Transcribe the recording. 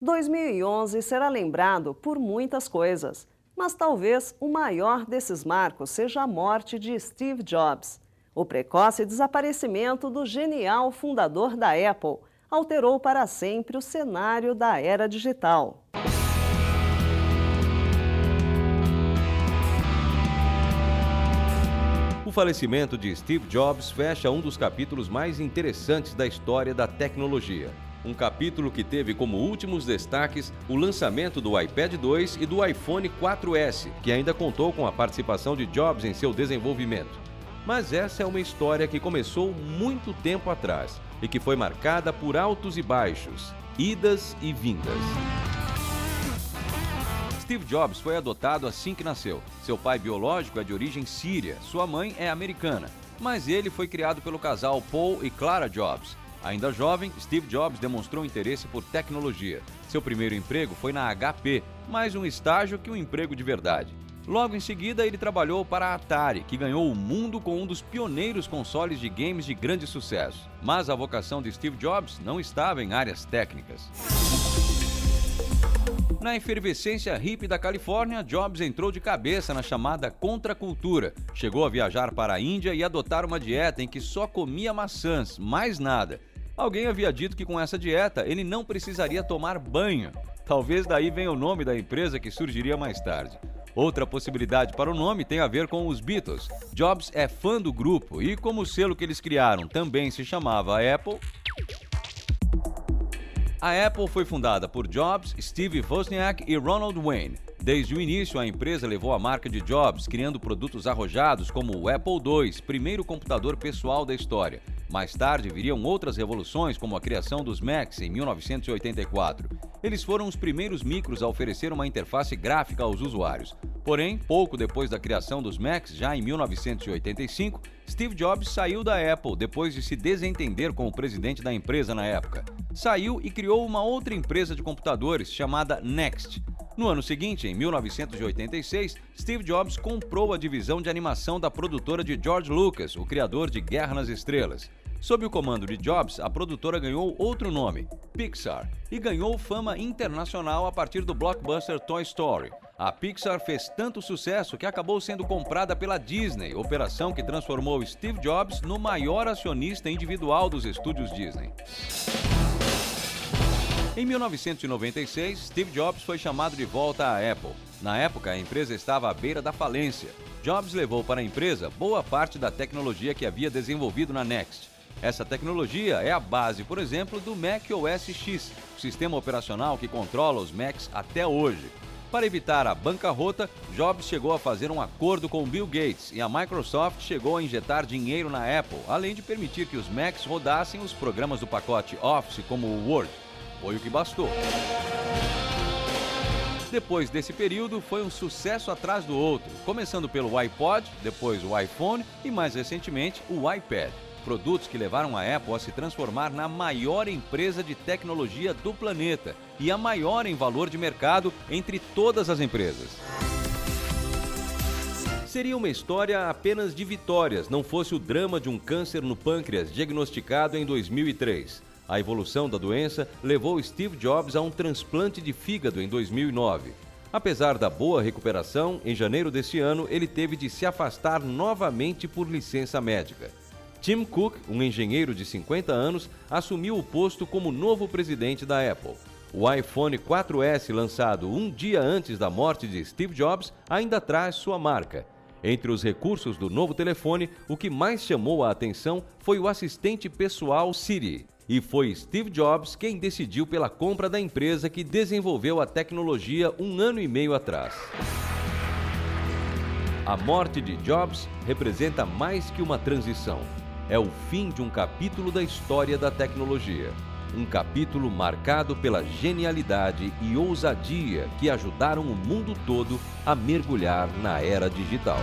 2011 será lembrado por muitas coisas, mas talvez o maior desses marcos seja a morte de Steve Jobs. O precoce desaparecimento do genial fundador da Apple alterou para sempre o cenário da era digital. O falecimento de Steve Jobs fecha um dos capítulos mais interessantes da história da tecnologia. Um capítulo que teve como últimos destaques o lançamento do iPad 2 e do iPhone 4S, que ainda contou com a participação de Jobs em seu desenvolvimento. Mas essa é uma história que começou muito tempo atrás e que foi marcada por altos e baixos, idas e vindas. Steve Jobs foi adotado assim que nasceu. Seu pai biológico é de origem síria, sua mãe é americana, mas ele foi criado pelo casal Paul e Clara Jobs. Ainda jovem, Steve Jobs demonstrou interesse por tecnologia. Seu primeiro emprego foi na HP, mais um estágio que um emprego de verdade. Logo em seguida, ele trabalhou para a Atari, que ganhou o mundo com um dos pioneiros consoles de games de grande sucesso. Mas a vocação de Steve Jobs não estava em áreas técnicas. Na efervescência hippie da Califórnia, Jobs entrou de cabeça na chamada contracultura. Chegou a viajar para a Índia e adotar uma dieta em que só comia maçãs, mais nada. Alguém havia dito que com essa dieta ele não precisaria tomar banho. Talvez daí venha o nome da empresa que surgiria mais tarde. Outra possibilidade para o nome tem a ver com os Beatles. Jobs é fã do grupo e, como o selo que eles criaram também se chamava Apple, a Apple foi fundada por Jobs, Steve Wozniak e Ronald Wayne. Desde o início, a empresa levou a marca de Jobs, criando produtos arrojados como o Apple II, primeiro computador pessoal da história. Mais tarde, viriam outras revoluções, como a criação dos Macs em 1984. Eles foram os primeiros micros a oferecer uma interface gráfica aos usuários. Porém, pouco depois da criação dos Macs, já em 1985, Steve Jobs saiu da Apple depois de se desentender com o presidente da empresa na época. Saiu e criou uma outra empresa de computadores chamada Next. No ano seguinte, em 1986, Steve Jobs comprou a divisão de animação da produtora de George Lucas, o criador de Guerra nas Estrelas. Sob o comando de Jobs, a produtora ganhou outro nome, Pixar, e ganhou fama internacional a partir do blockbuster Toy Story. A Pixar fez tanto sucesso que acabou sendo comprada pela Disney, operação que transformou Steve Jobs no maior acionista individual dos estúdios Disney. Em 1996, Steve Jobs foi chamado de volta à Apple. Na época, a empresa estava à beira da falência. Jobs levou para a empresa boa parte da tecnologia que havia desenvolvido na Next. Essa tecnologia é a base, por exemplo, do Mac OS X, o sistema operacional que controla os Macs até hoje. Para evitar a bancarrota, Jobs chegou a fazer um acordo com Bill Gates e a Microsoft chegou a injetar dinheiro na Apple, além de permitir que os Macs rodassem os programas do pacote Office como o Word. Foi o que bastou. Depois desse período, foi um sucesso atrás do outro, começando pelo iPod, depois o iPhone e mais recentemente o iPad. Produtos que levaram a Apple a se transformar na maior empresa de tecnologia do planeta e a maior em valor de mercado entre todas as empresas. Seria uma história apenas de vitórias, não fosse o drama de um câncer no pâncreas diagnosticado em 2003. A evolução da doença levou Steve Jobs a um transplante de fígado em 2009. Apesar da boa recuperação, em janeiro deste ano ele teve de se afastar novamente por licença médica. Tim Cook, um engenheiro de 50 anos, assumiu o posto como novo presidente da Apple. O iPhone 4S, lançado um dia antes da morte de Steve Jobs, ainda traz sua marca. Entre os recursos do novo telefone, o que mais chamou a atenção foi o assistente pessoal Siri. E foi Steve Jobs quem decidiu pela compra da empresa que desenvolveu a tecnologia um ano e meio atrás. A morte de Jobs representa mais que uma transição. É o fim de um capítulo da história da tecnologia. Um capítulo marcado pela genialidade e ousadia que ajudaram o mundo todo a mergulhar na era digital.